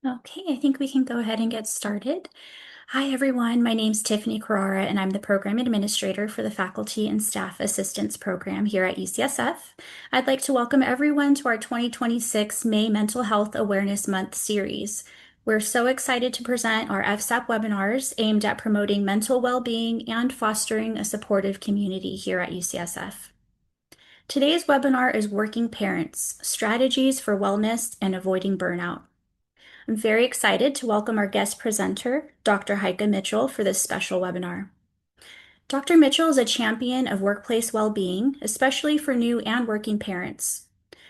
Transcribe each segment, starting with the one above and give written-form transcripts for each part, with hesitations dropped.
Okay, I think we can go ahead and get started. Hi, everyone. My name's Tiffany Carrara, and I'm the Program Administrator for the Faculty and Staff Assistance Program here at UCSF. I'd like to welcome everyone to our 2026 May Mental Health Awareness Month series. We're so excited to present our FSAP webinars aimed at promoting mental well-being and fostering a supportive community here at UCSF. Today's webinar is Working Parents, Strategies for Wellness and Avoiding Burnout. I'm very excited to welcome our guest presenter, Dr. Heike Mitchell, for this special webinar. Dr. Mitchell is a champion of workplace well-being, especially for new and working parents.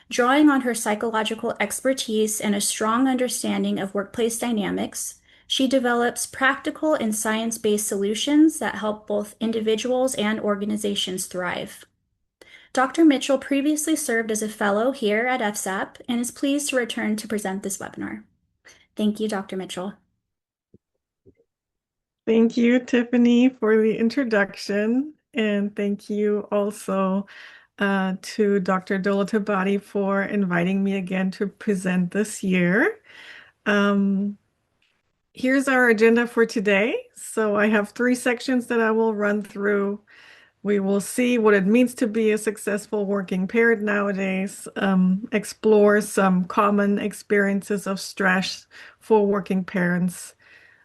Drawing on her psychological expertise and a strong understanding of workplace dynamics, she develops practical and science-based solutions that help both individuals and organizations thrive. Dr. Mitchell previously served as a fellow here at FSAP and is pleased to return to present this webinar. Thank you, Dr. Mitchell. Thank you, Tiffany, for the introduction. And thank you also to Dr. Dolatabadi for inviting me again to present this year. Here's our agenda for today. So I have 3 sections that I will run through. We will see what it means to be a successful working parent nowadays, explore some common experiences of stress for working parents,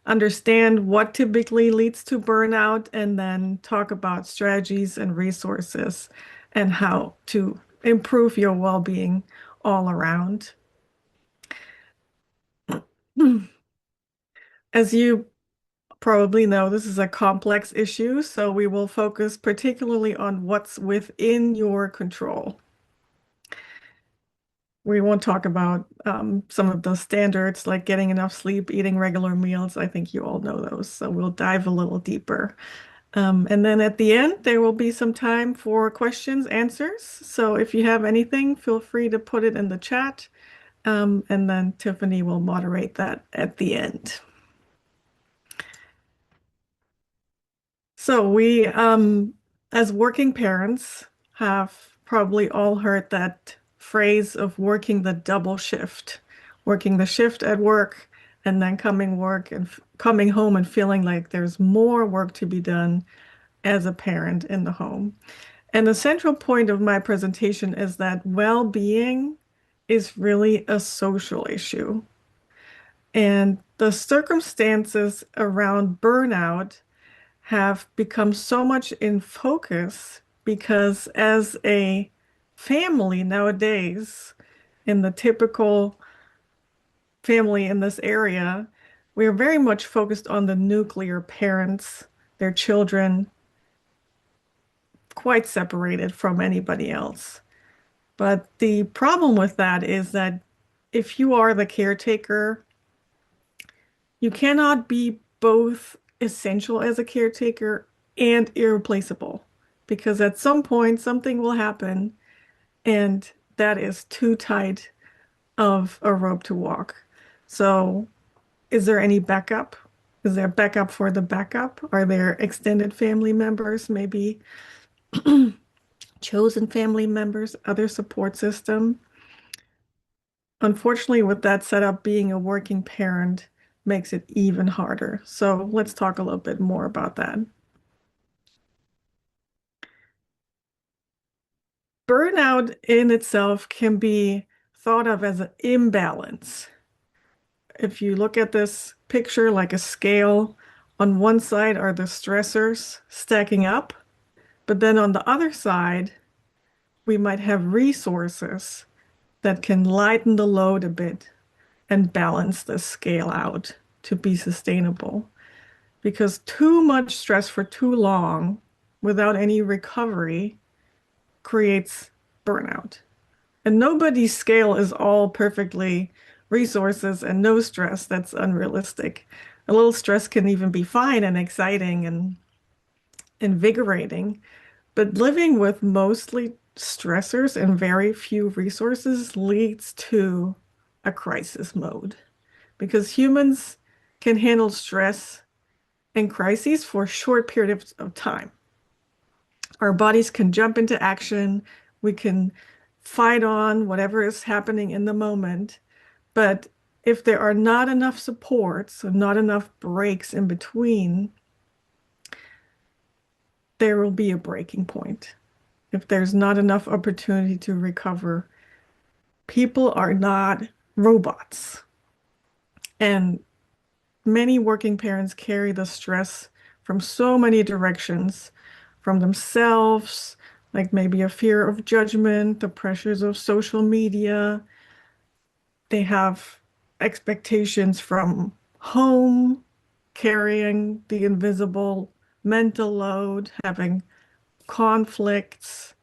understand what typically leads to burnout, and then talk about strategies and resources and how to improve your well-being all around. As you probably know, this is a complex issue, so we will focus particularly on what's within your control. We won't talk about some of the standards like getting enough sleep, eating regular meals. I think you all know those, so we'll dive a little deeper. And then at the end, there will be some time for questions, answers. So if you have anything, feel free to put it in the chat. And then Tiffany will moderate that at the end. So we, as working parents, have probably all heard that phrase of working the double shift, working the shift at work and then coming home and feeling like there's more work to be done as a parent in the home. And the central point of my presentation is that well-being is really a social issue. And the circumstances around burnout have become so much in focus because as a family nowadays, in the typical family in this area, we are very much focused on the nuclear parents, their children, quite separated from anybody else. But the problem with that is that if you are the caretaker, you cannot be both essential as a caretaker and irreplaceable because at some point something will happen and that is too tight of a rope to walk. So, is there any backup? Is there backup for the backup? Are there extended family members, maybe chosen family members, other support system? Unfortunately, with that setup, being a working parent makes it even harder. So let's talk a little bit more about that. Burnout in itself can be thought of as an imbalance. If you look at this picture like a scale, on one side are the stressors stacking up, but then on the other side, we might have resources that can lighten the load a bit and balance the scale out to be sustainable. Because too much stress for too long without any recovery creates burnout. And nobody's scale is all perfectly resources and no stress. That's unrealistic. A little stress can even be fine and exciting and invigorating, but living with mostly stressors and very few resources leads to a crisis mode because humans can handle stress and crises for short periods of time. Our bodies can jump into action. We can fight on whatever is happening in the moment. But if there are not enough supports, so not enough breaks in between, there will be a breaking point. If there's not enough opportunity to recover, people are not robots. And many working parents carry the stress from so many directions, from themselves, like maybe a fear of judgment, the pressures of social media. They have expectations from home, carrying the invisible mental load, having conflicts,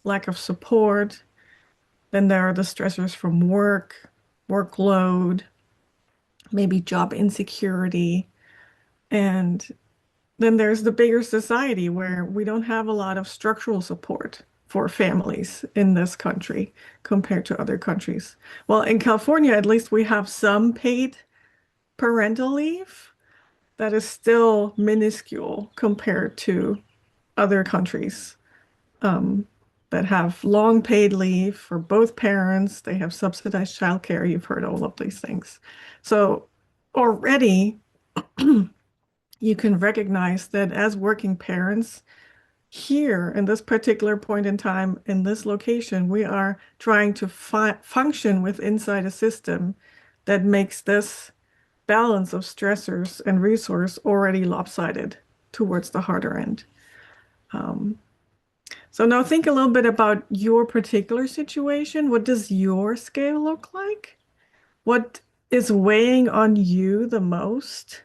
lack of support. Then there are the stressors from work, workload, maybe job insecurity. And then there's the bigger society where we don't have a lot of structural support for families in this country compared to other countries. Well, in California, at least we have some paid parental leave that is still minuscule compared to other countries um, that have long paid leave for both parents. They have subsidized childcare. You've heard all of these things. So already you can recognize that as working parents, here in this particular point in time, in this location, we are trying to function with inside a system that makes this balance of stressors and resource already lopsided towards the harder end. Um, so now think a little bit about your particular situation. What does your scale look like? What is weighing on you the most?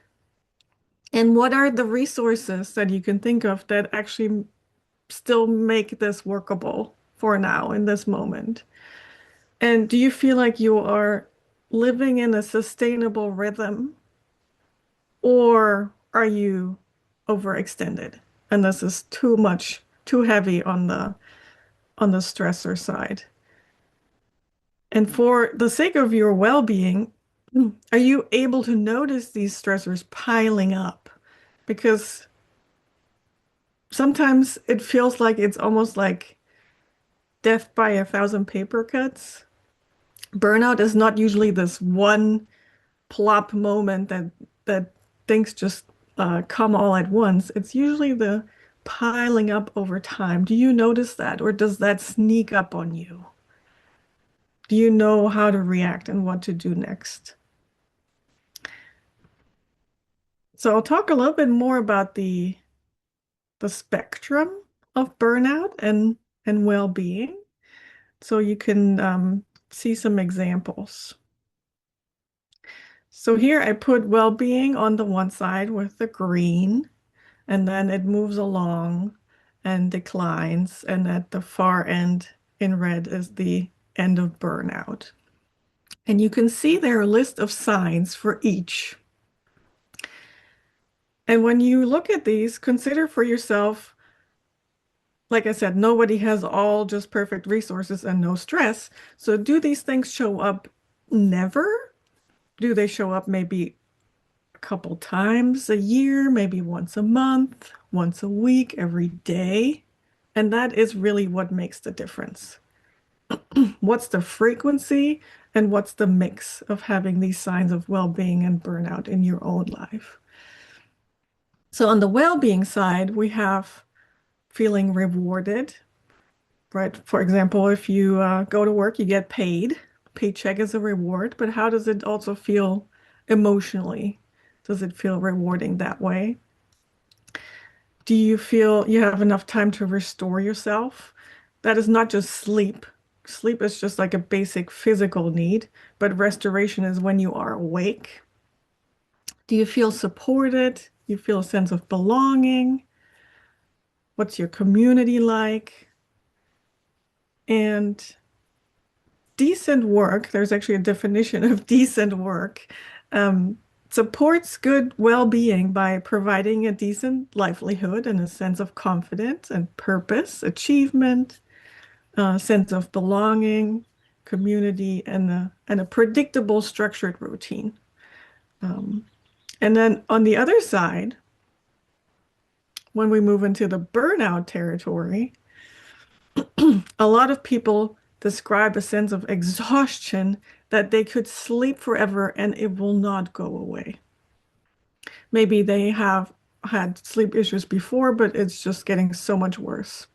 And what are the resources that you can think of that actually still make this workable for now in this moment? And do you feel like you are living in a sustainable rhythm, or are you overextended and this is too much, too heavy on the stressor side? And for the sake of your well-being, are you able to notice these stressors piling up? Because sometimes it feels like it's almost like death by a thousand paper cuts. Burnout is not usually this one plop moment that things just come all at once. It's usually the piling up over time. Do you notice that, or does that sneak up on you? Do you know how to react and what to do next? So I'll talk a little bit more about the spectrum of burnout and well-being, so you can see some examples. So here I put well-being on the one side with the green, and then it moves along and declines. And at the far end in red is the end of burnout. And you can see there are a list of signs for each. And when you look at these, consider for yourself, like I said, nobody has all just perfect resources and no stress. So do these things show up never? Do they show up maybe a couple times a year, maybe once a month, once a week, every day? And that is really what makes the difference. What's the frequency and what's the mix of having these signs of well-being and burnout in your own life? So on the well-being side, we have feeling rewarded, right? For example, if you go to work, you get paid. Paycheck is a reward, but how does it also feel emotionally? Does it feel rewarding that way? Do you feel you have enough time to restore yourself? That is not just sleep. Sleep is just like a basic physical need, but restoration is when you are awake. Do you feel supported? You feel a sense of belonging? What's your community like? And decent work, there's actually a definition of decent work, um, supports good well-being by providing a decent livelihood and a sense of confidence and purpose, achievement, sense of belonging, community, and a predictable, structured routine. Um, and then on the other side, when we move into the burnout territory, a lot of people describe a sense of exhaustion that they could sleep forever and it will not go away. Maybe they have had sleep issues before, but it's just getting so much worse.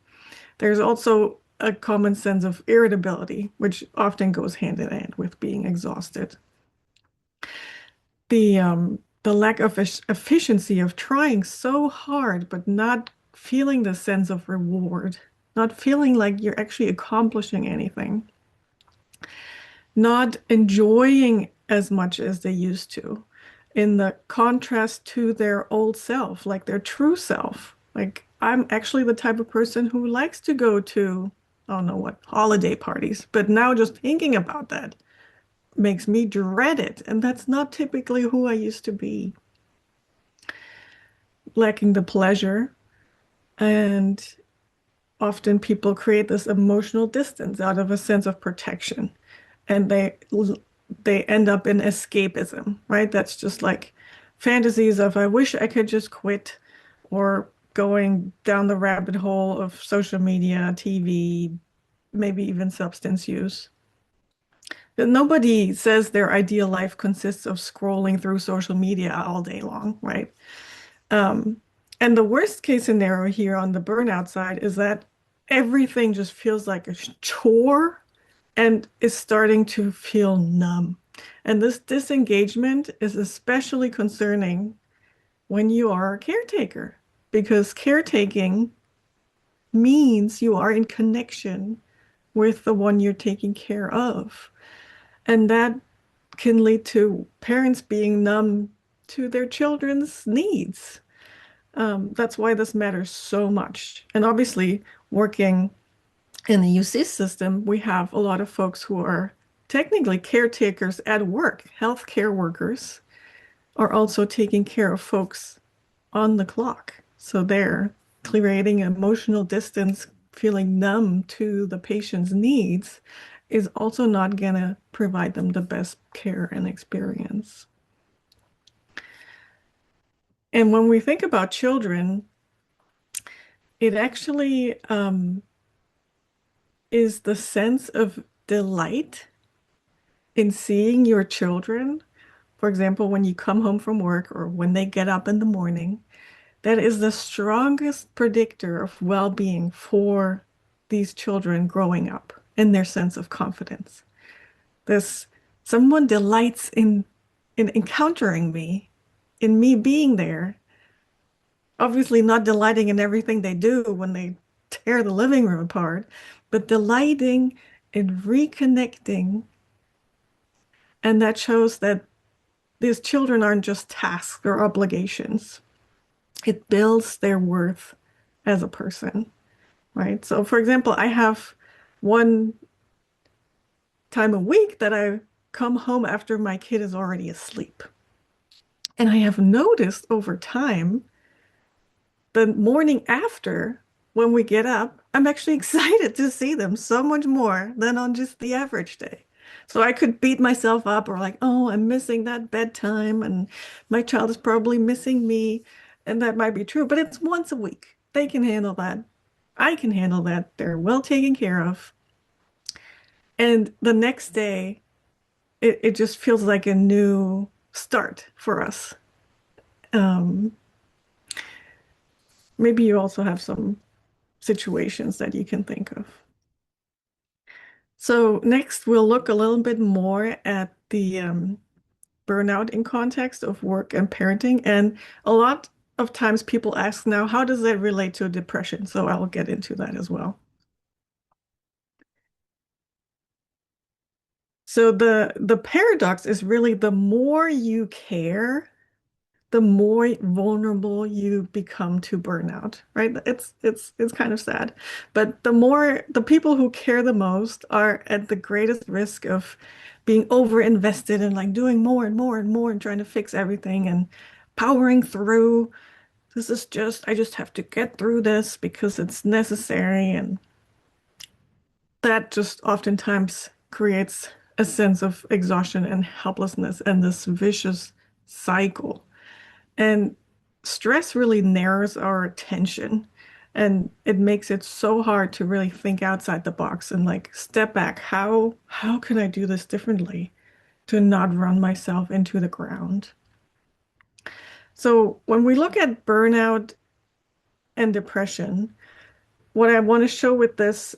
There's also a common sense of irritability, which often goes hand in hand with being exhausted. The lack of efficiency of trying so hard, but not feeling the sense of reward, not feeling like you're actually accomplishing anything, not enjoying as much as they used to, in the contrast to their old self, like their true self. Like, I'm actually the type of person who likes to go to, I don't know what, holiday parties, but now just thinking about that makes me dread it. And that's not typically who I used to be. Lacking the pleasure. And often people create this emotional distance out of a sense of protection. And they end up in escapism, right? That's just like fantasies of I wish I could just quit, or going down the rabbit hole of social media, TV, maybe even substance use. But nobody says their ideal life consists of scrolling through social media all day long, right? Um, and the worst case scenario here on the burnout side is that everything just feels like a chore and is starting to feel numb. And this disengagement is especially concerning when you are a caretaker, because caretaking means you are in connection with the one you're taking care of. And that can lead to parents being numb to their children's needs. That's why this matters so much. And obviously, working in the UC system, we have a lot of folks who are technically caretakers at work. Healthcare workers are also taking care of folks on the clock. So they're creating emotional distance, feeling numb to the patient's needs is also not going to provide them the best care and experience. And when we think about children, it actually is the sense of delight in seeing your children. For example, when you come home from work or when they get up in the morning, that is the strongest predictor of well-being for these children growing up and their sense of confidence. This someone delights in encountering me, in me being there, obviously not delighting in everything they do when they tear the living room apart, but delighting in reconnecting. And that shows that these children aren't just tasks or obligations. It builds their worth as a person, right? So, for example, I have one time a week that I come home after my kid is already asleep. And I have noticed over time, the morning after, when we get up, I'm actually excited to see them so much more than on just the average day. So I could beat myself up or like, oh, I'm missing that bedtime and my child is probably missing me. And that might be true, but it's once a week. They can handle that. I can handle that. They're well taken care of. And the next day, it just feels like a new start for us. Um, Maybe you also have some situations that you can think of. So next, we'll look a little bit more at the burnout in context of work and parenting. And a lot of times people ask now, how does that relate to depression? So I'll get into that as well. So the paradox is really the more you care, the more vulnerable you become to burnout, right? It's kind of sad. But the people who care the most are at the greatest risk of being over invested and like doing more and more and more and trying to fix everything and powering through. I just have to get through this because it's necessary. And that just oftentimes creates a sense of exhaustion and helplessness and this vicious cycle. And stress really narrows our attention and it makes it so hard to really think outside the box and like step back. How can I do this differently? to not run myself into the ground. So when we look at burnout and depression, what I want to show with this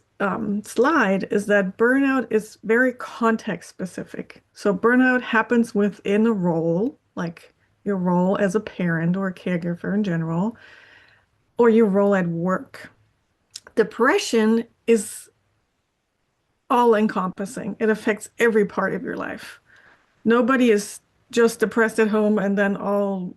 slide is that burnout is very context specific. So burnout happens within a role, like your role as a parent or a caregiver in general, or your role at work. Depression is all encompassing. It affects every part of your life. Nobody is just depressed at home and then all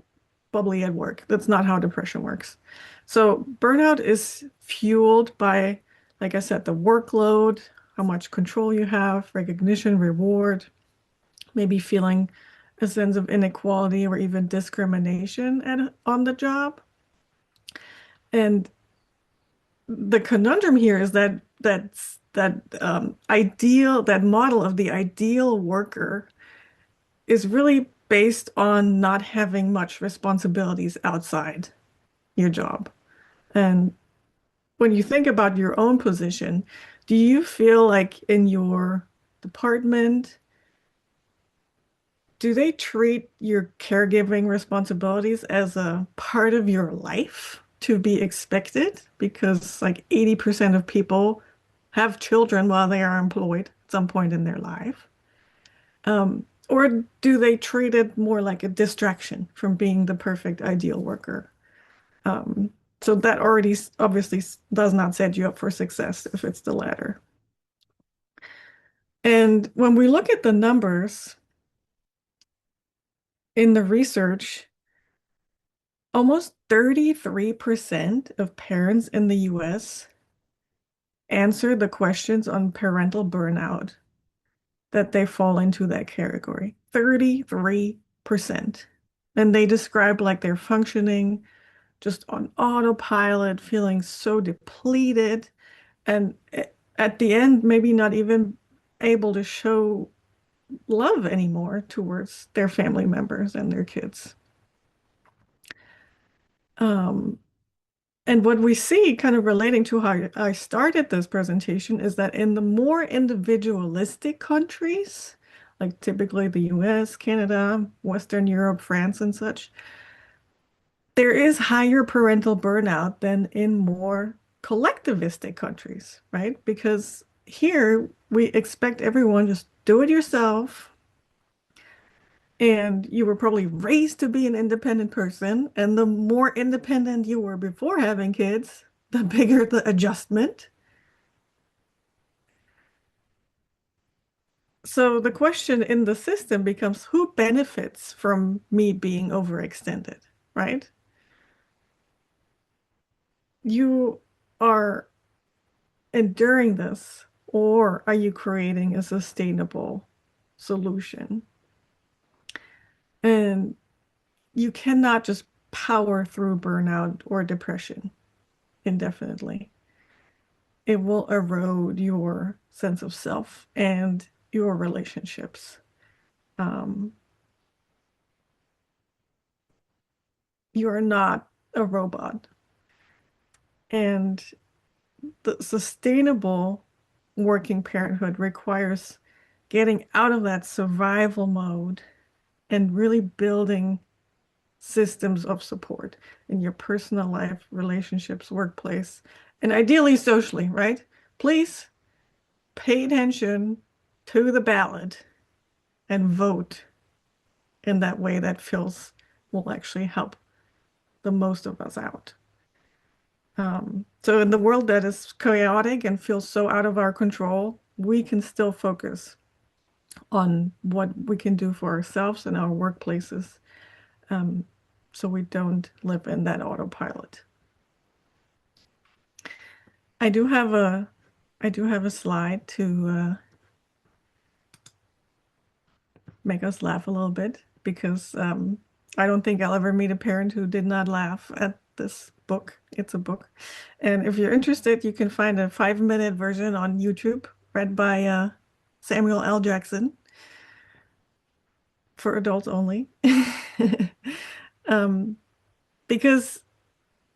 bubbly at work. That's not how depression works. So burnout is fueled by, like I said, the workload, how much control you have, recognition, reward, maybe feeling a sense of inequality or even discrimination on the job. And the conundrum here is that ideal, that model of the ideal worker is really based on not having much responsibilities outside your job. And when you think about your own position, do you feel like in your department, do they treat your caregiving responsibilities as a part of your life to be expected? Because like 80% of people have children while they are employed at some point in their life. Or do they treat it more like a distraction from being the perfect ideal worker? Um, so that already obviously does not set you up for success if it's the latter. And when we look at the numbers in the research, almost 33% of parents in the US answered the questions on parental burnout that they fall into that category. 33%. And they describe like they're functioning just on autopilot, feeling so depleted, and at the end, maybe not even able to show love anymore towards their family members and their kids. Um, and what we see, kind of relating to how I started this presentation, is that in the more individualistic countries, like typically the US, Canada, Western Europe, France, and such, there is higher parental burnout than in more collectivistic countries, right? Because here we expect everyone just do it yourself. And you were probably raised to be an independent person. And the more independent you were before having kids, the bigger the adjustment. So the question in the system becomes who benefits from me being overextended, right? You are enduring this, or are you creating a sustainable solution? And you cannot just power through burnout or depression indefinitely. It will erode your sense of self and your relationships. Um, you are not a robot. And the sustainable working parenthood requires getting out of that survival mode and really building systems of support in your personal life, relationships, workplace, and ideally socially, right? Please pay attention to the ballot and vote in that way that feels will actually help the most of us out. So in the world that is chaotic and feels so out of our control, we can still focus on what we can do for ourselves and our workplaces, um, so we don't live in that autopilot. I do have a I do have a slide to make us laugh a little bit because I don't think I'll ever meet a parent who did not laugh at this book. It's a book. And if you're interested, you can find a 5-minute version on YouTube read by Samuel L. Jackson for adults only. um, because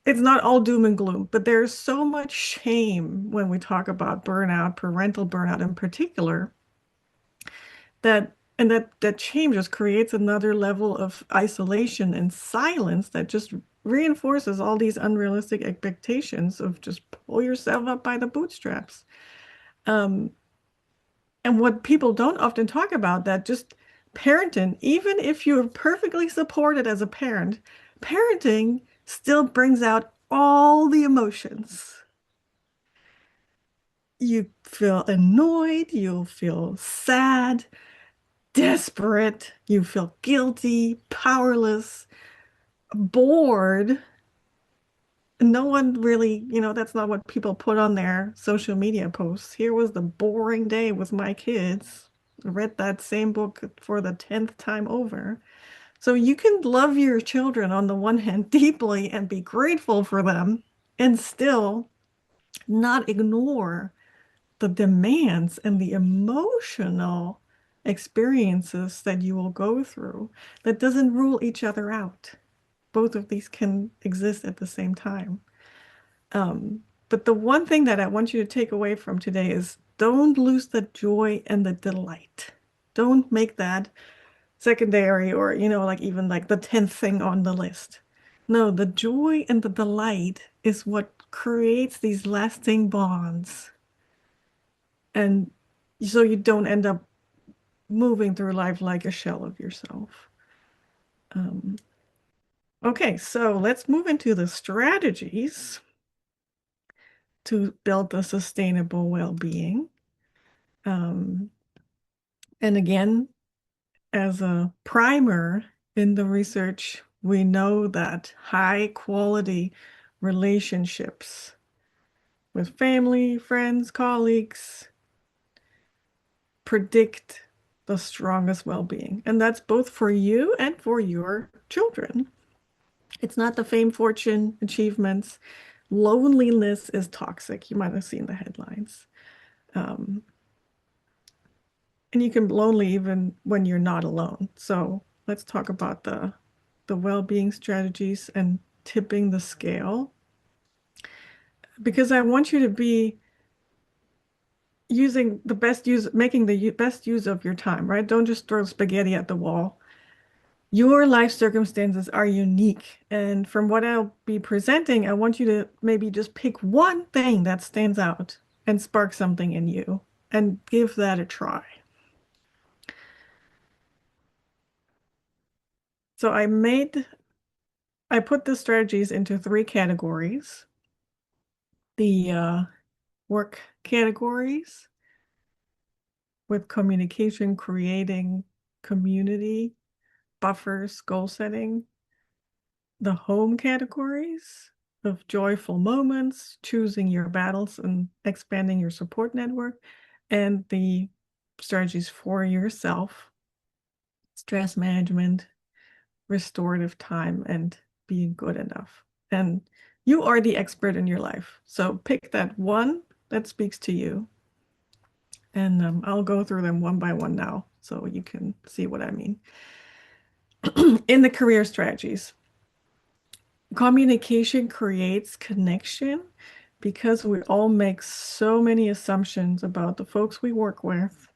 it's not all doom and gloom, but there's so much shame when we talk about burnout, parental burnout in particular, that And that change just creates another level of isolation and silence that just reinforces all these unrealistic expectations of just pull yourself up by the bootstraps. Um, and what people don't often talk about that just parenting, even if you're perfectly supported as a parent, parenting still brings out all the emotions. You feel annoyed, you feel sad, desperate, you feel guilty, powerless, bored. No one really, that's not what people put on their social media posts. Here was the boring day with my kids. Read that same book for the 10th time over. So you can love your children on the one hand deeply and be grateful for them and still not ignore the demands and the emotional experiences that you will go through. That doesn't rule each other out. Both of these can exist at the same time. But the one thing that I want you to take away from today is don't lose the joy and the delight. Don't make that secondary or, like even like the 10th thing on the list. No, the joy and the delight is what creates these lasting bonds. And so you don't end up moving through life like a shell of yourself. Um, okay, so let's move into the strategies to build the sustainable well-being. Um, and again, as a primer in the research, we know that high quality relationships with family, friends, colleagues predict the strongest well-being. And that's both for you and for your children. It's not the fame, fortune, achievements. Loneliness is toxic. You might have seen the headlines. Um, and you can be lonely even when you're not alone. So let's talk about the well-being strategies and tipping the scale because I want you to be using the best use, making the best use of your time, right? Don't just throw spaghetti at the wall. Your life circumstances are unique. And from what I'll be presenting, I want you to maybe just pick one thing that stands out and spark something in you and give that a try. So I put the strategies into three categories. The work categories with communication, creating community, buffers, goal setting. The home categories of joyful moments, choosing your battles and expanding your support network, and the strategies for yourself, stress management, restorative time, and being good enough. And you are the expert in your life. So pick that one that speaks to you. And I'll go through them one by one now so you can see what I mean. In the career strategies, communication creates connection because we all make so many assumptions about the folks we work with.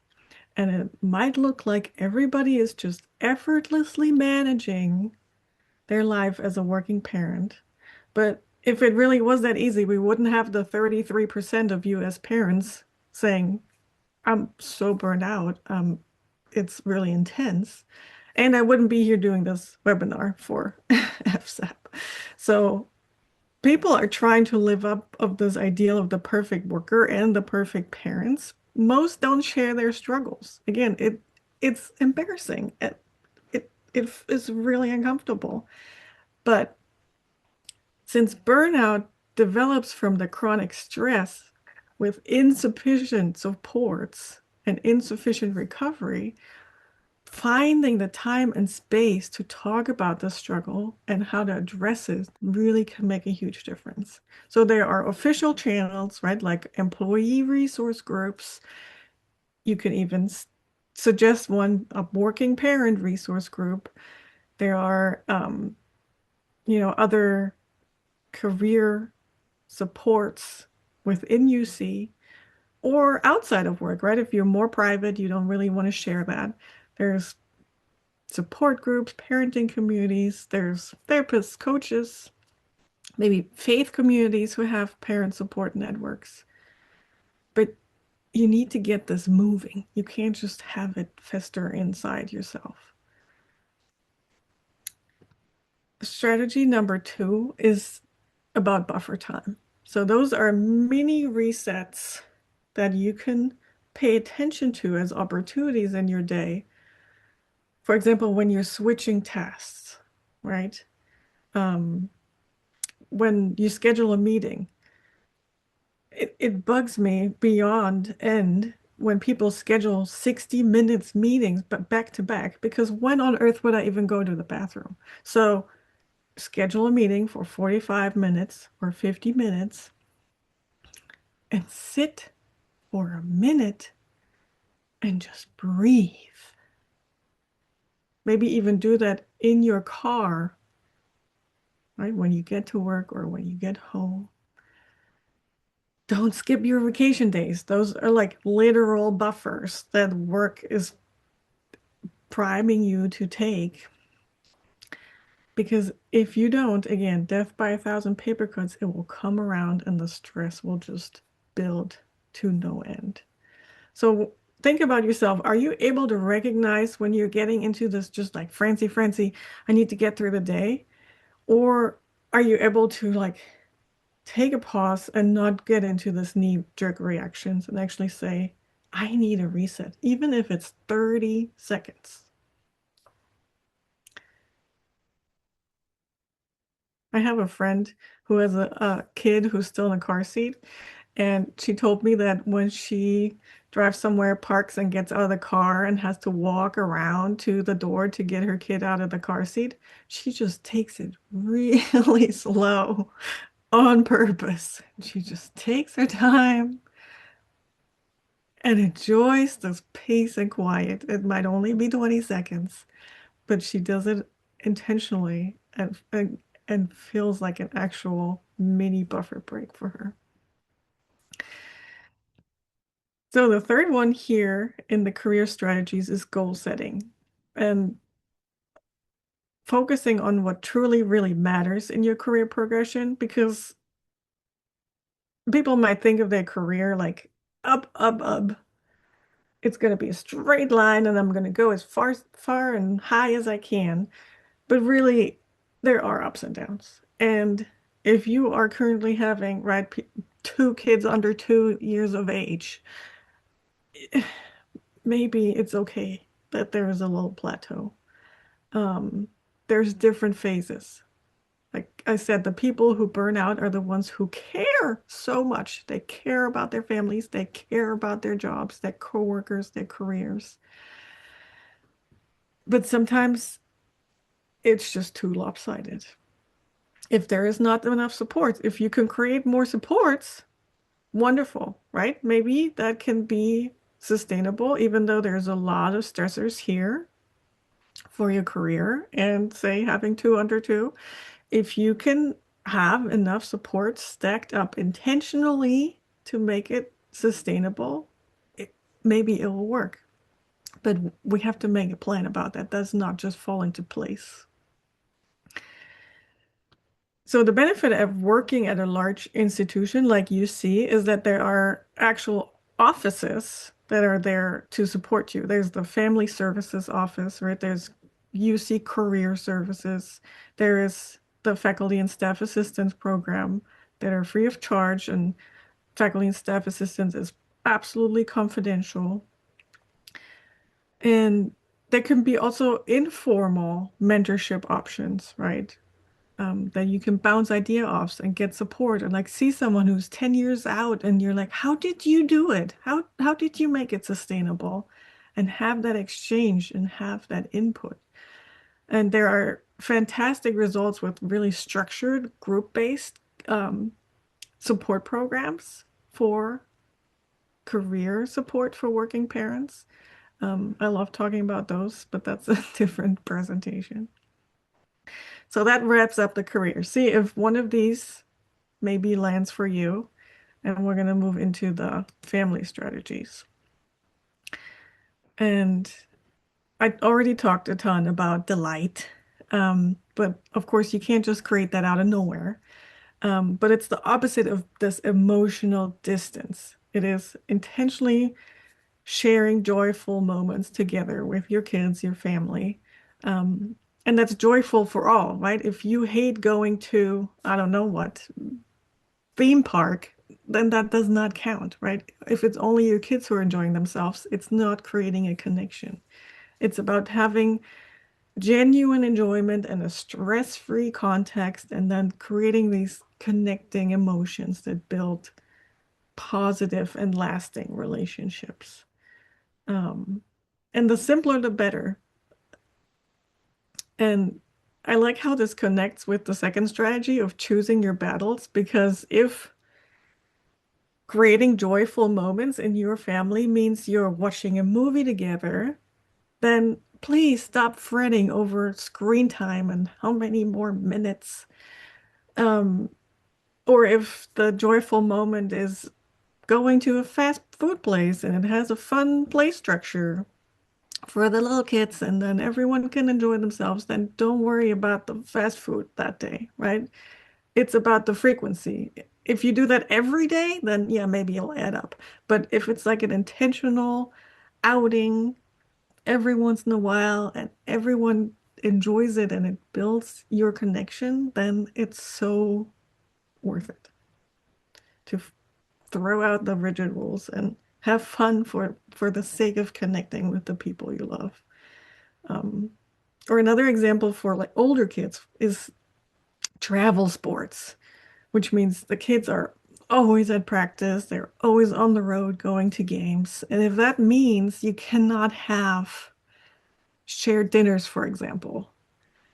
And it might look like everybody is just effortlessly managing their life as a working parent. But if it really was that easy, we wouldn't have the 33% of US parents saying, I'm so burned out. It's really intense. And I wouldn't be here doing this webinar for FSAP. So people are trying to live up of this ideal of the perfect worker and the perfect parents. Most don't share their struggles. Again, it's embarrassing. It is really uncomfortable. But since burnout develops from the chronic stress with insufficient supports and insufficient recovery, finding the time and space to talk about the struggle and how to address it really can make a huge difference. So there are official channels, right? Like employee resource groups. You can even suggest one, a working parent resource group. There are, other career supports within UC or outside of work, right? If you're more private, you don't really want to share that. There's support groups, parenting communities, there's therapists, coaches, maybe faith communities who have parent support networks. But you need to get this moving. You can't just have it fester inside yourself. Strategy number two is about buffer time. So those are mini resets that you can pay attention to as opportunities in your day. For example, when you're switching tasks, right? Um, when you schedule a meeting, it bugs me beyond end when people schedule 60 minutes meetings but back to back because when on earth would I even go to the bathroom? So schedule a meeting for 45 minutes or 50 minutes and sit for a minute and just breathe. Maybe even do that in your car, right? When you get to work or when you get home. Don't skip your vacation days. Those are like literal buffers that work is priming you to take. Because if you don't, again, death by a thousand paper cuts, it will come around and the stress will just build to no end. So think about yourself. Are you able to recognize when you're getting into this just like frenzy, I need to get through the day? Or are you able to like take a pause and not get into this knee-jerk reactions and actually say, I need a reset, even if it's 30 seconds. I have a friend who has a kid who's still in a car seat, and she told me that when she drives somewhere, parks and gets out of the car and has to walk around to the door to get her kid out of the car seat, she just takes it really slow on purpose. She just takes her time and enjoys this peace and quiet. It might only be 20 seconds, but she does it intentionally and feels like an actual mini buffer break for her. So the third one here in the career strategies is goal setting and focusing on what truly really matters in your career progression because people might think of their career like up, up, up. It's going to be a straight line and I'm going to go as far and high as I can. But really, there are ups and downs. And if you are currently having, right, two kids under 2 years of age, maybe it's okay that there is a low plateau. Um, there's different phases. Like I said, the people who burn out are the ones who care so much. They care about their families, they care about their jobs, their coworkers, their careers. But sometimes it's just too lopsided. If there is not enough support, if you can create more supports, wonderful, right? Maybe that can be sustainable, even though there's a lot of stressors here for your career and say having two under two. If you can have enough support stacked up intentionally to make it sustainable, maybe it will work. But we have to make a plan about that. That's not just fall into place. So the benefit of working at a large institution like UC is that there are actual offices that are there to support you. There's the Family Services Office, right? There's UC Career Services. There is the Faculty and Staff Assistance Program that are free of charge, and faculty and staff assistance is absolutely confidential. And there can be also informal mentorship options, right? That you can bounce idea offs and get support and like see someone who's 10 years out and you're like, how did you do it? How did you make it sustainable? And have that exchange and have that input. And there are fantastic results with really structured group-based support programs for career support for working parents. I love talking about those, but that's a different presentation. So that wraps up the career. See if one of these maybe lands for you, and we're going to move into the family strategies. And I already talked a ton about delight, but of course you can't just create that out of nowhere. But it's the opposite of this emotional distance. It is intentionally sharing joyful moments together with your kids, your family. Um, and that's joyful for all, right? If you hate going to, I don't know what, theme park, then that does not count, right? If it's only your kids who are enjoying themselves, it's not creating a connection. It's about having genuine enjoyment and a stress-free context, and then creating these connecting emotions that build positive and lasting relationships. Um, and the simpler, the better. And I like how this connects with the second strategy of choosing your battles, because if creating joyful moments in your family means you're watching a movie together, then please stop fretting over screen time and how many more minutes. Um, or if the joyful moment is going to a fast food place and it has a fun play structure for the little kids and then everyone can enjoy themselves, then don't worry about the fast food that day, right? It's about the frequency. If you do that every day, then yeah, maybe it'll add up. But if it's like an intentional outing every once in a while and everyone enjoys it and it builds your connection, then it's so worth it to throw out the rigid rules and have fun for the sake of connecting with the people you love. Um, or another example for like older kids is travel sports, which means the kids are always at practice, they're always on the road going to games. And if that means you cannot have shared dinners, for example,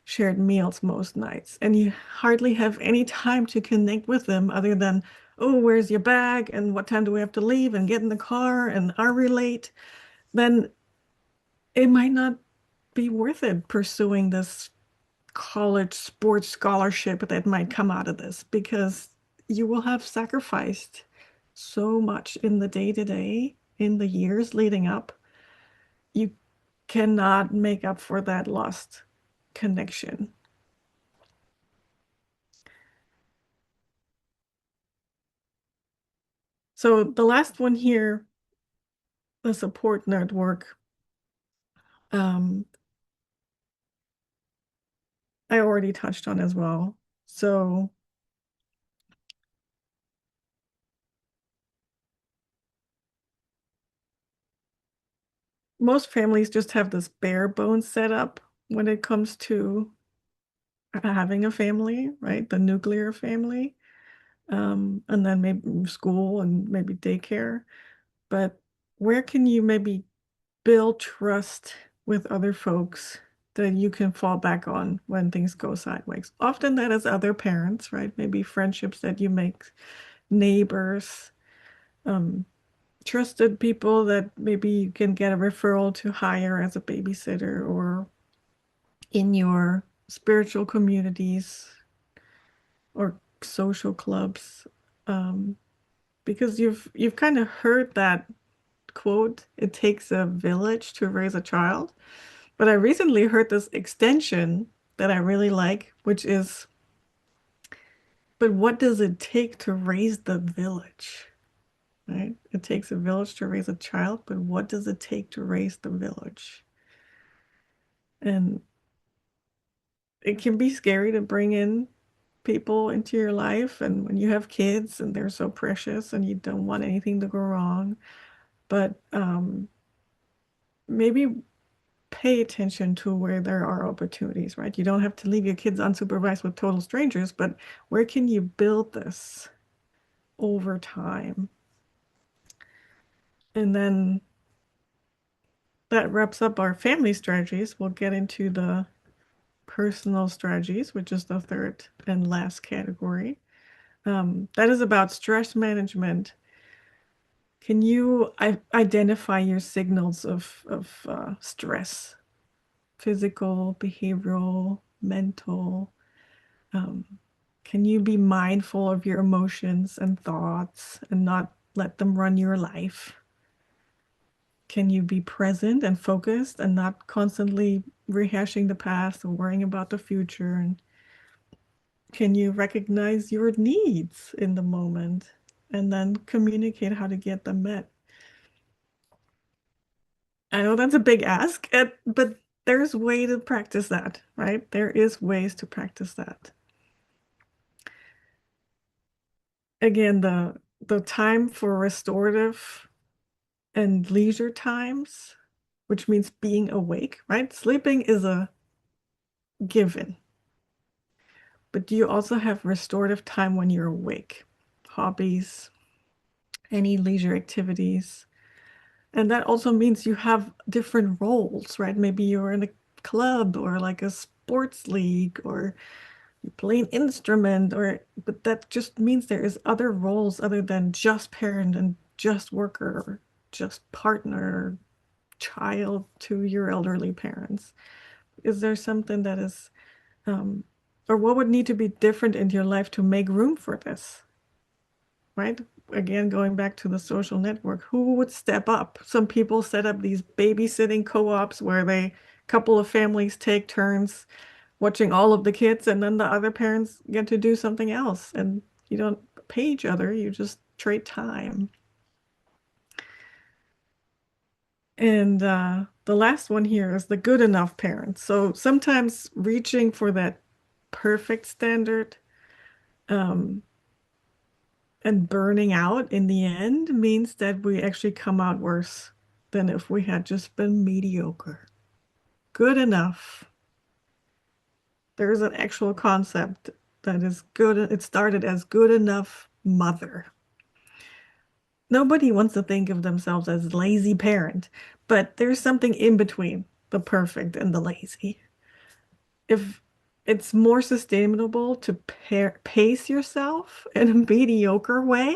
shared meals most nights, and you hardly have any time to connect with them other than, oh, where's your bag? And what time do we have to leave and get in the car? And are we late? Then it might not be worth it pursuing this college sports scholarship that might come out of this because you will have sacrificed so much in the day to day, in the years leading up. You cannot make up for that lost connection. So the last one here, the support network, um, I already touched on as well. So most families just have this bare bones setup when it comes to having a family, right? The nuclear family, and then maybe school and maybe daycare. But where can you maybe build trust with other folks that you can fall back on when things go sideways? Often that is other parents, right? Maybe friendships that you make, neighbors, um, trusted people that maybe you can get a referral to hire as a babysitter or in your spiritual communities or social clubs. Um, because you've kind of heard that quote, it takes a village to raise a child. But I recently heard this extension that I really like, which is, but what does it take to raise the village? Right? It takes a village to raise a child, but what does it take to raise the village? And it can be scary to bring in people into your life, and when you have kids and they're so precious and you don't want anything to go wrong, but maybe pay attention to where there are opportunities, right? You don't have to leave your kids unsupervised with total strangers, but where can you build this over time? And then that wraps up our family strategies. We'll get into the personal strategies, which is the third and last category. That is about stress management. Can you identify your signals of stress, physical, behavioral, mental? Um, can you be mindful of your emotions and thoughts and not let them run your life? Can you be present and focused and not constantly rehashing the past or worrying about the future? And can you recognize your needs in the moment and then communicate how to get them met? I know that's a big ask, but there's way to practice that, right? There is ways to practice that. Again, the time for restorative and leisure times, which means being awake, right? Sleeping is a given, but do you also have restorative time when you're awake? Hobbies, any leisure activities. And that also means you have different roles, right? Maybe you're in a club or like a sports league or you play an instrument or but that just means there is other roles other than just parent and just worker or just partner, child to your elderly parents. Is there something that is or what would need to be different in your life to make room for this? Right? Again, going back to the social network, who would step up? Some people set up these babysitting co-ops where they couple of families take turns watching all of the kids, and then the other parents get to do something else. And you don't pay each other, you just trade time. And the last one here is the good enough parent. So sometimes reaching for that perfect standard um, and burning out in the end means that we actually come out worse than if we had just been mediocre. Good enough. There's an actual concept that is good. It started as good enough mother. Nobody wants to think of themselves as lazy parent, but there's something in between the perfect and the lazy. If it's more sustainable to pace yourself in a mediocre way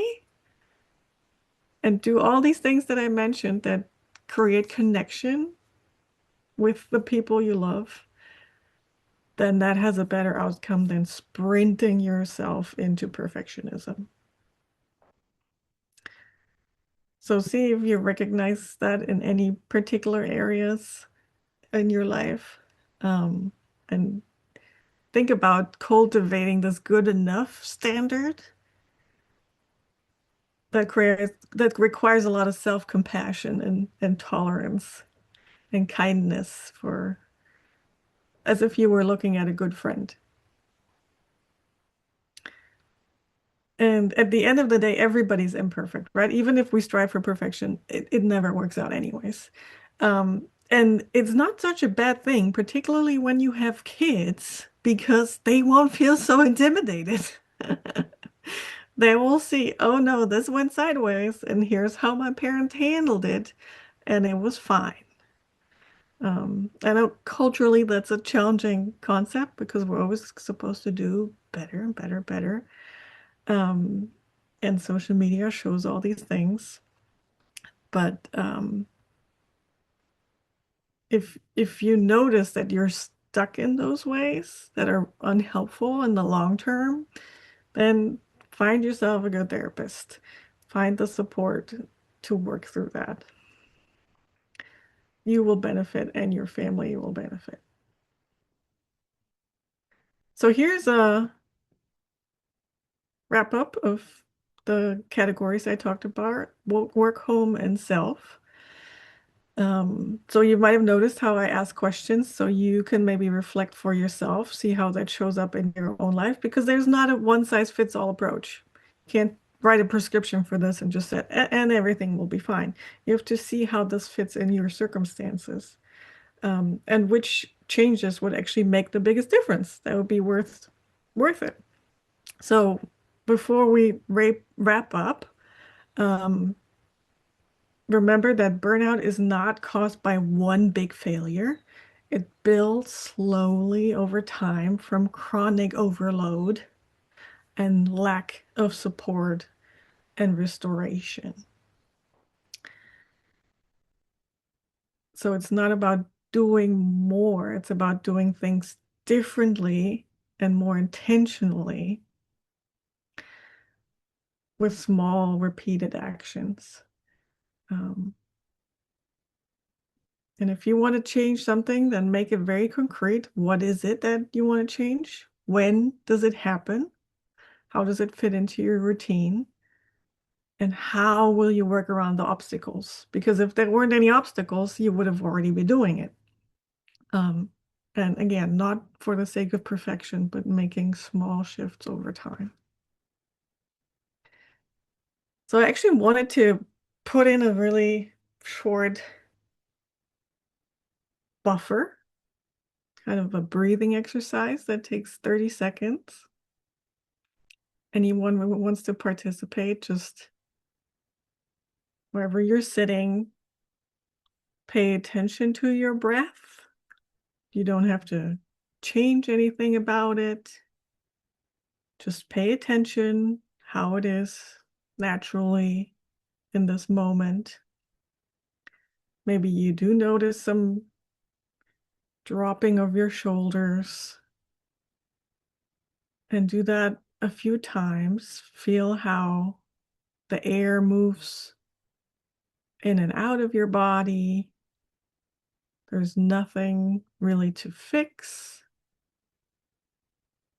and do all these things that I mentioned that create connection with the people you love, then that has a better outcome than sprinting yourself into perfectionism. So see if you recognize that in any particular areas in your life. Um, and think about cultivating this good enough standard that requires a lot of self-compassion and tolerance and kindness for as if you were looking at a good friend. And at the end of the day, everybody's imperfect, right? Even if we strive for perfection, it never works out anyways. And it's not such a bad thing, particularly when you have kids, because they won't feel so intimidated. They will see, oh no, this went sideways, and here's how my parents handled it, and it was fine. I know culturally that's a challenging concept because we're always supposed to do better, better, better. Um, and social media shows all these things. But if you notice that you're stuck in those ways that are unhelpful in the long term, then find yourself a good therapist. Find the support to work through that. You will benefit and your family will benefit. So here's a wrap up of the categories I talked about, work, home, and self. So you might have noticed how I ask questions so you can maybe reflect for yourself, see how that shows up in your own life, because there's not a one size fits all approach. You can't write a prescription for this and just say, and everything will be fine. You have to see how this fits in your circumstances, and which changes would actually make the biggest difference. That would be worth it. So before we wrap up, um, remember that burnout is not caused by one big failure. It builds slowly over time from chronic overload and lack of support and restoration. So it's not about doing more, it's about doing things differently and more intentionally with small repeated actions. Um, And if you want to change something, then make it very concrete. What is it that you want to change? When does it happen? How does it fit into your routine? And how will you work around the obstacles? Because if there weren't any obstacles, you would have already been doing it. Um, and again, not for the sake of perfection, but making small shifts over time. So I actually wanted to put in a really short buffer, kind of a breathing exercise that takes 30 seconds. Anyone who wants to participate, just wherever you're sitting, pay attention to your breath. You don't have to change anything about it. Just pay attention how it is naturally in this moment. Maybe you do notice some dropping of your shoulders, and do that a few times. Feel how the air moves in and out of your body. There's nothing really to fix,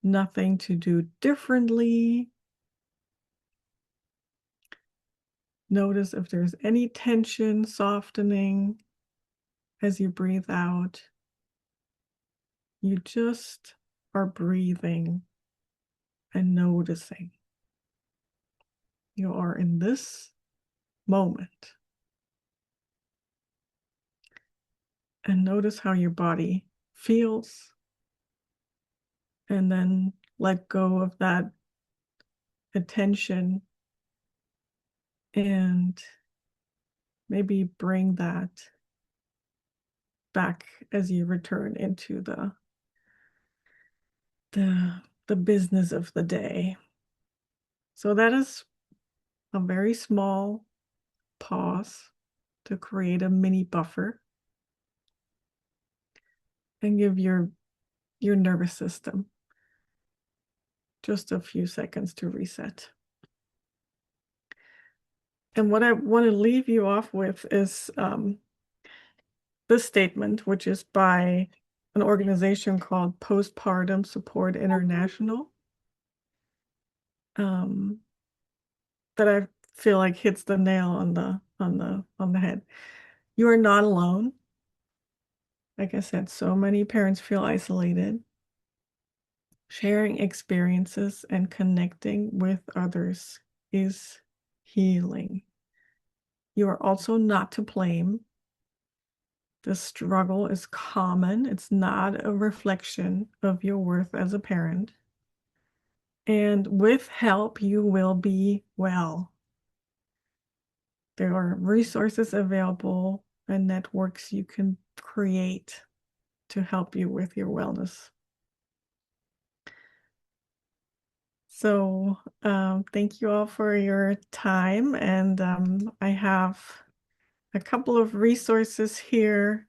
nothing to do differently. Notice if there's any tension softening as you breathe out. You just are breathing and noticing. You are in this moment. And notice how your body feels. And then let go of that attention and maybe bring that back as you return into the business of the day. So that is a very small pause to create a mini buffer and give your nervous system just a few seconds to reset. And what I want to leave you off with is this statement, which is by an organization called Postpartum Support International, that I feel like hits the nail on the head. You are not alone. Like I said, so many parents feel isolated. Sharing experiences and connecting with others is healing. You are also not to blame. The struggle is common. It's not a reflection of your worth as a parent. And with help, you will be well. There are resources available and networks you can create to help you with your wellness. So thank you all for your time. And I have a couple of resources here.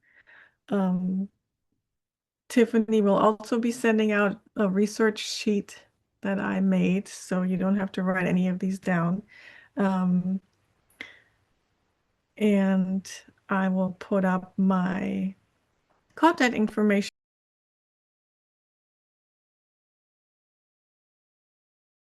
Tiffany will also be sending out a research sheet that I made, so you don't have to write any of these down. And I will put up my contact information